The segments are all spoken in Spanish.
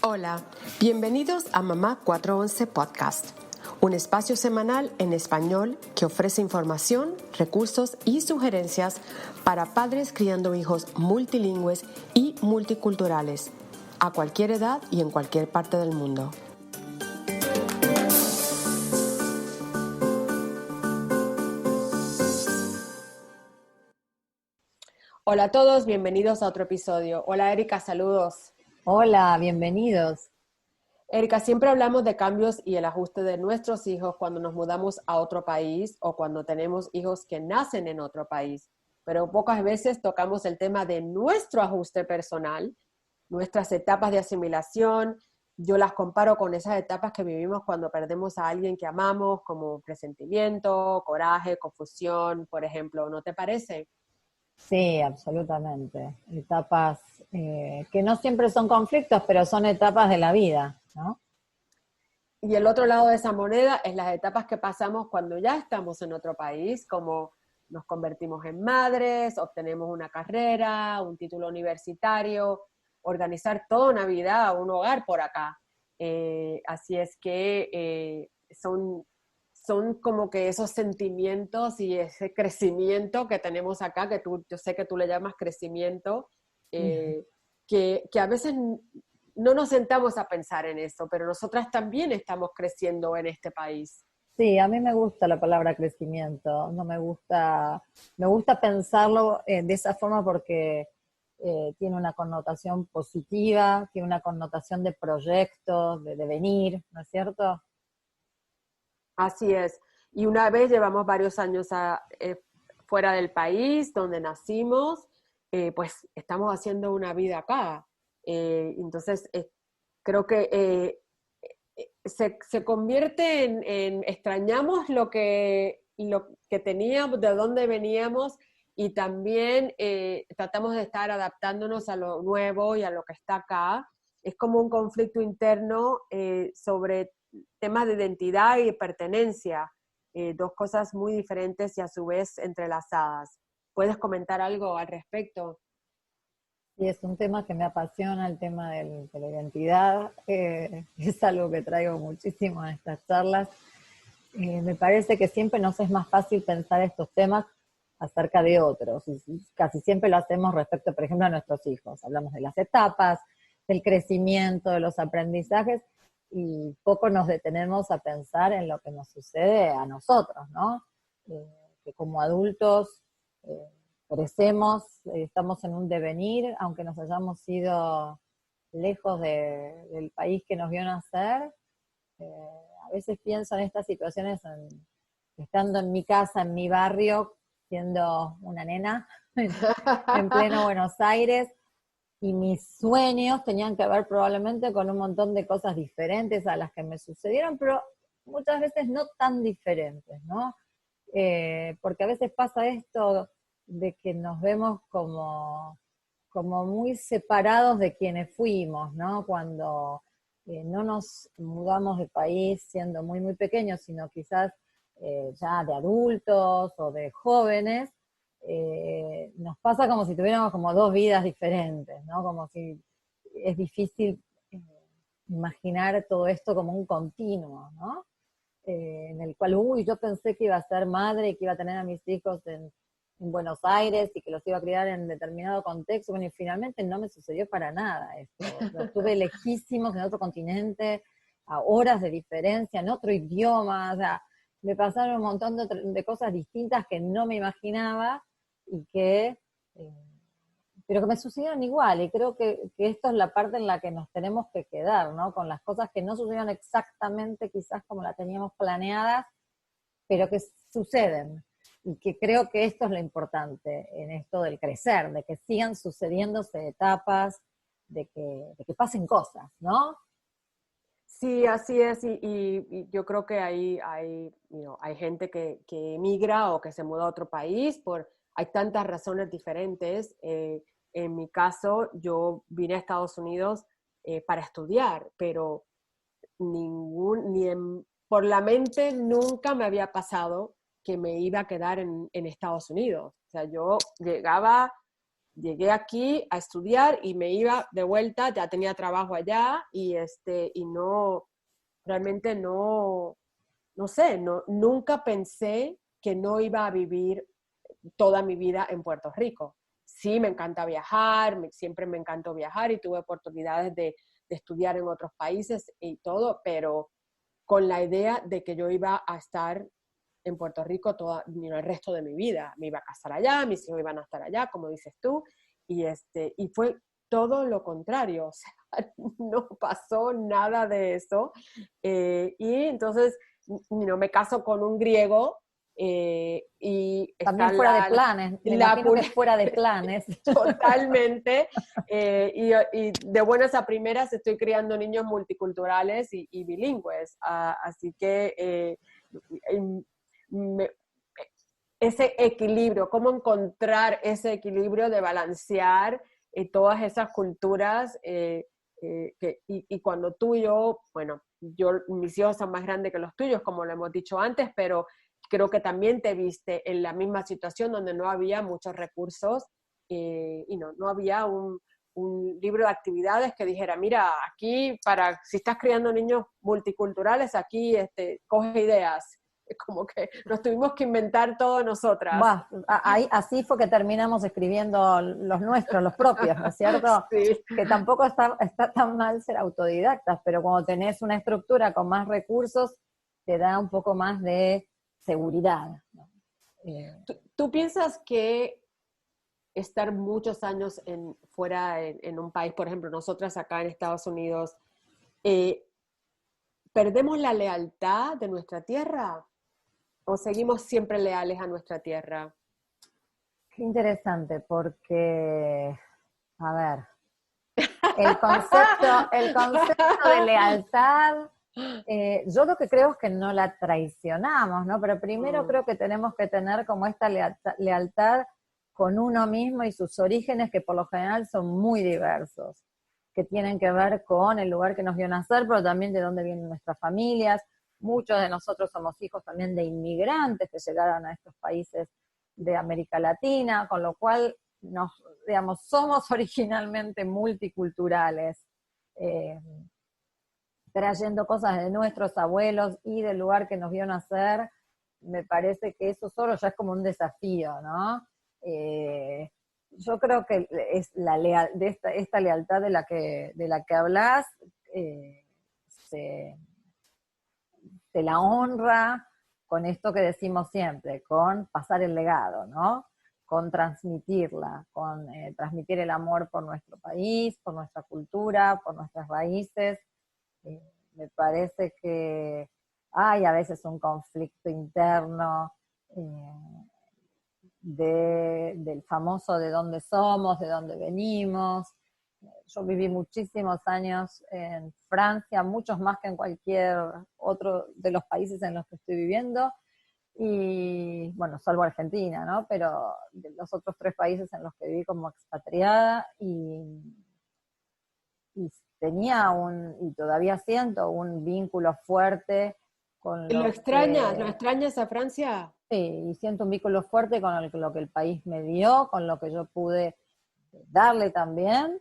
Hola, bienvenidos a Mamá 411 Podcast, un espacio semanal en español que ofrece información, recursos y sugerencias para padres criando hijos multilingües y multiculturales, a cualquier edad y en cualquier parte del mundo. Hola a todos, bienvenidos a otro episodio. Hola Erika, saludos. Hola, bienvenidos. Erika, siempre hablamos de cambios y el ajuste de nuestros hijos cuando nos mudamos a otro país o cuando tenemos hijos que nacen en otro país, pero pocas veces tocamos el tema de nuestro ajuste personal, nuestras etapas de asimilación. Yo las comparo con esas etapas que vivimos cuando perdemos a alguien que amamos, como presentimiento, coraje, confusión, por ejemplo, ¿no te parece? Sí, absolutamente. Etapas que no siempre son conflictos, pero son etapas de la vida, ¿no? Y el otro lado de esa moneda es las etapas que pasamos cuando ya estamos en otro país, como nos convertimos en madres, obtenemos una carrera, un título universitario, organizar toda una vida, un hogar por acá. Así es que son como que esos sentimientos y ese crecimiento que tenemos acá, que yo sé que tú le llamas crecimiento, que a veces no nos sentamos a pensar en eso, pero nosotras también estamos creciendo en este país. Sí, a mí me gusta la palabra crecimiento, no me gusta pensarlo de esa forma porque tiene una connotación positiva, tiene una connotación de proyecto, de devenir, ¿no es cierto? Así es. Y una vez llevamos varios años fuera del país, donde nacimos, pues estamos haciendo una vida acá. Entonces, creo que se convierte extrañamos lo que teníamos, de dónde veníamos, y también tratamos de estar adaptándonos a lo nuevo y a lo que está acá. Es como un conflicto interno sobre temas de identidad y pertenencia, dos cosas muy diferentes y a su vez entrelazadas. ¿Puedes comentar algo al respecto? Y es un tema que me apasiona, el tema de la identidad, es algo que traigo muchísimo a estas charlas. Me parece que siempre nos es más fácil pensar estos temas acerca de otros, y casi siempre lo hacemos respecto, por ejemplo, a nuestros hijos. Hablamos de las etapas, del crecimiento, de los aprendizajes, y poco nos detenemos a pensar en lo que nos sucede a nosotros, ¿no? Que como adultos crecemos, estamos en un devenir, aunque nos hayamos ido lejos del país que nos vio nacer. A veces pienso en estas situaciones, estando en mi casa, en mi barrio, siendo una nena, en pleno Buenos Aires, y mis sueños tenían que ver probablemente con un montón de cosas diferentes a las que me sucedieron, pero muchas veces no tan diferentes, ¿no? Porque a veces pasa esto de que nos vemos como muy separados de quienes fuimos, ¿no? Cuando no nos mudamos de país siendo muy, muy pequeños, sino quizás ya de adultos o de jóvenes, nos pasa como si tuviéramos como dos vidas diferentes, ¿no? Como si es difícil imaginar todo esto como un continuo, ¿no? En el cual, yo pensé que iba a ser madre y que iba a tener a mis hijos en Buenos Aires y que los iba a criar en determinado contexto. Bueno, y finalmente no me sucedió para nada esto. Los tuve lejísimos en otro continente, a horas de diferencia, en otro idioma, o sea, me pasaron un montón de cosas distintas que no me imaginaba y pero que me sucedieron igual, y creo que esto es la parte en la que nos tenemos que quedar, ¿no? Con las cosas que no sucedieron exactamente quizás como las teníamos planeadas, pero que suceden. Y que creo que esto es lo importante en esto del crecer, de que sigan sucediéndose etapas, de que pasen cosas, ¿no? Sí, así es, y yo creo que hay gente que emigra o que se muda a otro país hay tantas razones diferentes. En mi caso, yo vine a Estados Unidos para estudiar, pero por la mente nunca me había pasado que me iba a quedar en Estados Unidos. O sea, yo llegaba llegué aquí a estudiar y me iba de vuelta, ya tenía trabajo allá y no, realmente no sé, nunca pensé que no iba a vivir toda mi vida en Puerto Rico. Sí, me encanta viajar, siempre me encantó viajar y tuve oportunidades de estudiar en otros países y todo, pero con la idea de que yo iba a estar en Puerto Rico todo el resto de mi vida. Me iba a casar allá, mis hijos iban a estar allá, como dices tú, y fue todo lo contrario, o sea, no pasó nada de eso. Y entonces, me caso con un griego y está También fuera de planes, me imagino que fuera de planes. totalmente. Y de buenas a primeras estoy criando niños multiculturales y bilingües. Así que me- ese equilibrio, cómo encontrar ese equilibrio de balancear todas esas culturas y cuando tú y yo, bueno, mis hijos son más grandes que los tuyos, como lo hemos dicho antes, pero creo que también te viste en la misma situación donde no había muchos recursos y no había un libro de actividades que dijera, mira, aquí si estás criando niños multiculturales, aquí coge ideas. Es como que nos tuvimos que inventar todo nosotras. Bah, ahí, así fue que terminamos escribiendo los nuestros, los propios, ¿no es cierto? Sí. Que tampoco está tan mal ser autodidactas, pero cuando tenés una estructura con más recursos, te da un poco más de seguridad, ¿no? ¿Tú piensas que estar muchos años fuera en un país, por ejemplo, nosotras acá en Estados Unidos, eh, ¿perdemos la lealtad de nuestra tierra o seguimos siempre leales a nuestra tierra? Qué interesante, porque, a ver, el concepto de lealtad, yo lo que creo es que no la traicionamos, ¿no? Pero primero creo que tenemos que tener como esta lealtad con uno mismo y sus orígenes, que por lo general son muy diversos, que tienen que ver con el lugar que nos vio nacer, pero también de dónde vienen nuestras familias. Muchos de nosotros somos hijos también de inmigrantes que llegaron a estos países de América Latina, con lo cual digamos, somos originalmente multiculturales, eh, trayendo cosas de nuestros abuelos y del lugar que nos vio nacer. Me parece que eso solo ya es como un desafío, ¿no? Yo creo que es esta lealtad de la que hablas, eh, se, se la honra con esto que decimos siempre, con pasar el legado, ¿no? Con transmitirla, con transmitir el amor por nuestro país, por nuestra cultura, por nuestras raíces. Me parece que hay a veces un conflicto interno del famoso de dónde somos, de dónde venimos. Yo viví muchísimos años en Francia, muchos más que en cualquier otro de los países en los que estoy viviendo, y bueno, salvo Argentina, ¿no? Pero de los otros 3 países en los que viví como expatriada, y tenía y todavía siento un vínculo fuerte con ¿Lo lo extrañas? ¿Lo que, extrañas a Francia? sí, y siento un vínculo fuerte con lo que el país me dio, con lo que yo pude darle también,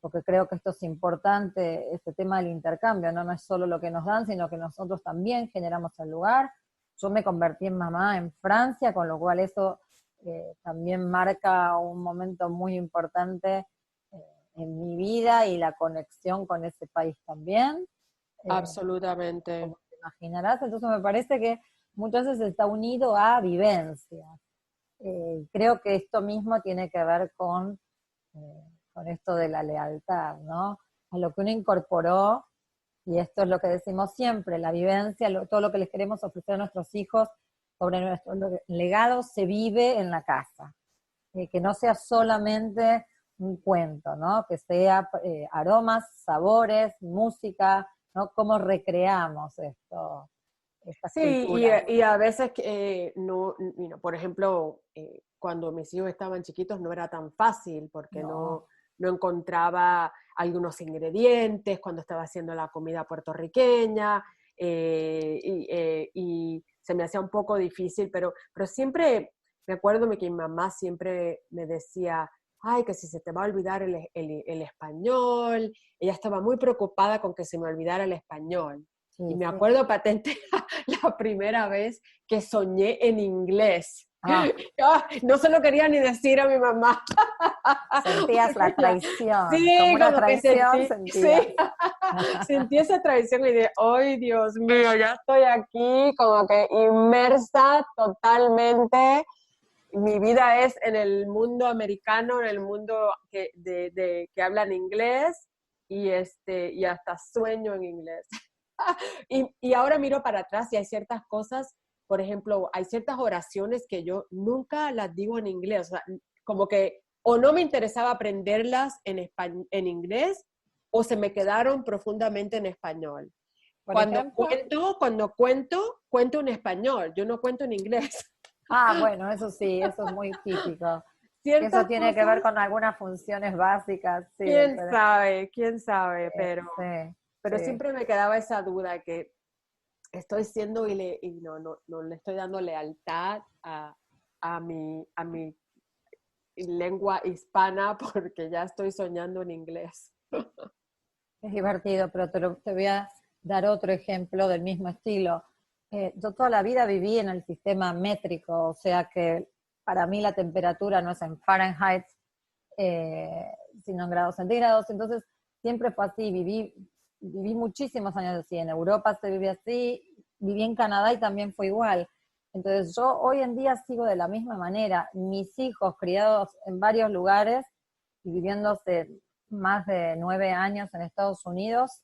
porque creo que esto es importante, este tema del intercambio, ¿no? No es solo lo que nos dan, sino que nosotros también generamos el lugar. Yo me convertí en mamá en Francia, con lo cual eso también marca un momento muy importante en mi vida y la conexión con ese país también, Absolutamente. como te imaginarás. Entonces me parece que muchas veces está unido a vivencias. Creo que esto mismo tiene que ver con esto de la lealtad, ¿no? A lo que uno incorporó, y esto es lo que decimos siempre, la vivencia, todo lo que les queremos ofrecer a nuestros hijos sobre nuestro legado se vive en la casa. Que no sea solamente un cuento, ¿no? Que sea aromas, sabores, música, ¿no? Cómo recreamos estas Sí, culturas. y a veces, por ejemplo, cuando mis hijos estaban chiquitos no era tan fácil porque No, no encontraba algunos ingredientes cuando estaba haciendo la comida puertorriqueña y se me hacía un poco difícil, pero siempre me acuerdo que mi mamá siempre me decía, ay, que si se te va a olvidar el español. Ella estaba muy preocupada con que se me olvidara el español. Sí, Y me sí. acuerdo patente la primera vez que soñé en inglés. Ah, No se lo quería ni decir a mi mamá. sentías la Porque ya, traición, como sí, una como que traición sentí, sentías. sí, sentí esa traición y dije, ¡ay, Dios mío! Ya estoy aquí como que inmersa totalmente. Mi vida es en el mundo americano, en el mundo que hablan inglés y hasta sueño en inglés. Y ahora miro para atrás y hay ciertas cosas, por ejemplo, hay ciertas oraciones que yo nunca las digo en inglés, o sea, como que o no me interesaba aprenderlas en inglés o se me quedaron profundamente en español. Por ejemplo. Cuento en español, yo no cuento en inglés. Ah, bueno, eso sí, eso es muy típico. Eso Ciertas tiene que ver cosas, con algunas funciones básicas, sí, del cerebro. quién sabe, Sí, pero sí. siempre me quedaba esa duda que estoy siendo y no le estoy dando lealtad a mi lengua hispana porque ya estoy soñando en inglés. Es divertido, pero te voy a dar otro ejemplo del mismo estilo. Yo toda la vida viví en el sistema métrico, o sea que para mí la temperatura no es en Fahrenheit, eh, sino en grados centígrados, entonces siempre fue así, viví muchísimos años así, en Europa se vive así, viví en Canadá y también fue igual. Entonces yo hoy en día sigo de la misma manera, mis hijos criados en varios lugares y viviéndose más de 9 años en Estados Unidos,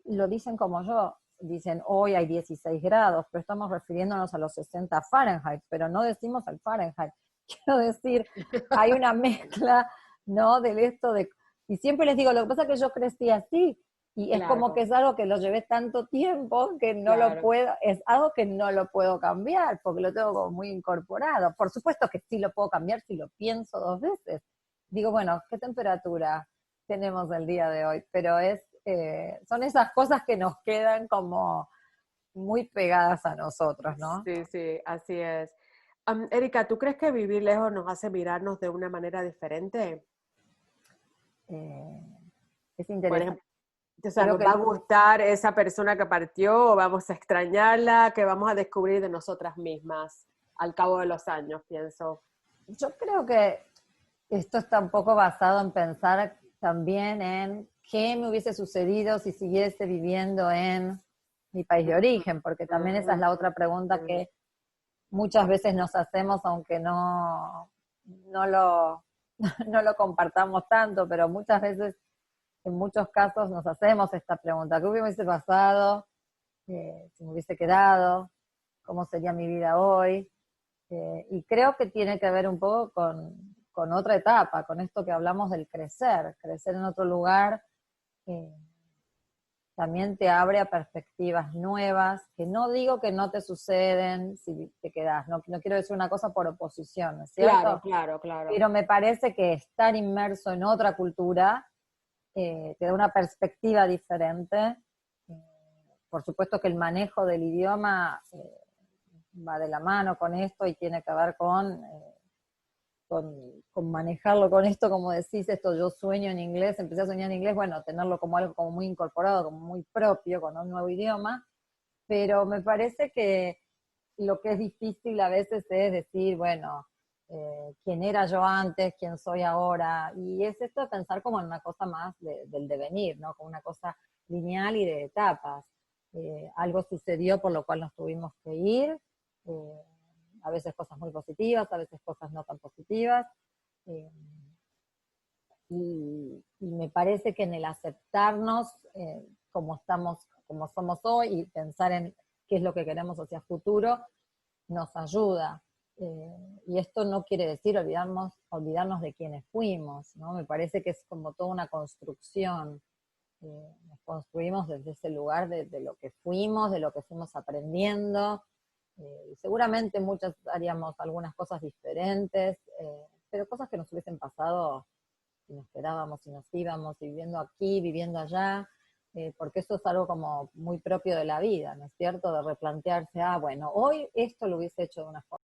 lo dicen como yo, dicen hoy hay 16 grados, pero estamos refiriéndonos a los 60 Fahrenheit, pero no decimos al Fahrenheit. Quiero decir, hay una mezcla, ¿no? Del esto de... Y siempre les digo, lo que pasa es que yo crecí así, y es como que Claro, es algo que lo llevé tanto tiempo que no lo claro. puedo, es algo que no lo puedo cambiar, porque lo tengo como muy incorporado. Por supuesto que sí lo puedo cambiar si lo pienso 2 veces. Digo, bueno, ¿qué temperatura tenemos el día de hoy? Pero son esas cosas que nos quedan como muy pegadas a nosotros, ¿no? Sí, sí, así es. Erika, ¿tú crees que vivir lejos nos hace mirarnos de una manera diferente? Eh, es Por interesante. ejemplo, o sea, Creo ¿nos que va a gustar esa persona que partió o vamos a extrañarla? ¿Qué vamos a descubrir de nosotras mismas al cabo de los años, pienso? yo creo que esto está un poco basado en pensar también en qué me hubiese sucedido si siguiese viviendo en mi país de origen, porque también esa es Ujú, la otra pregunta ujú. que muchas veces nos hacemos, aunque no lo, no lo compartamos tanto, pero muchas veces, en muchos casos, nos hacemos esta pregunta: ¿qué hubiese pasado si me hubiese quedado? ¿Cómo sería mi vida hoy? Y creo que tiene que ver un poco con otra etapa, con esto que hablamos del crecer en otro lugar. eh, También te abre a perspectivas nuevas, que no digo que no te suceden si te quedas, no quiero decir una cosa por oposición, ¿no es Claro, cierto? claro, claro. Pero me parece que estar inmerso en otra cultura te da una perspectiva diferente. Eh, por supuesto que el manejo del idioma va de la mano con esto y tiene que ver con manejarlo con esto, como decís, esto yo sueño en inglés, empecé a soñar en inglés, bueno, tenerlo como algo como muy incorporado, como muy propio, con un nuevo idioma, pero me parece que lo que es difícil a veces es decir, bueno, quién era yo antes, quién soy ahora, y es esto de pensar como en una cosa más del devenir, ¿no? Como una cosa lineal y de etapas. Algo sucedió por lo cual nos tuvimos que ir, eh, a veces cosas muy positivas, a veces cosas no tan positivas, eh, y me parece que en el aceptarnos como estamos, como somos hoy y pensar en qué es lo que queremos hacia futuro, nos ayuda. Y esto no quiere decir olvidarnos de quienes fuimos, ¿no? Me parece que es como toda una construcción. Nos construimos desde ese lugar de lo que fuimos, de lo que fuimos aprendiendo. Y seguramente muchas haríamos algunas cosas diferentes, pero cosas que nos hubiesen pasado si nos quedábamos, si nos íbamos, y viviendo aquí, viviendo allá, porque eso es algo como muy propio de la vida, ¿no es cierto? De replantearse, bueno, hoy esto lo hubiese hecho de una forma.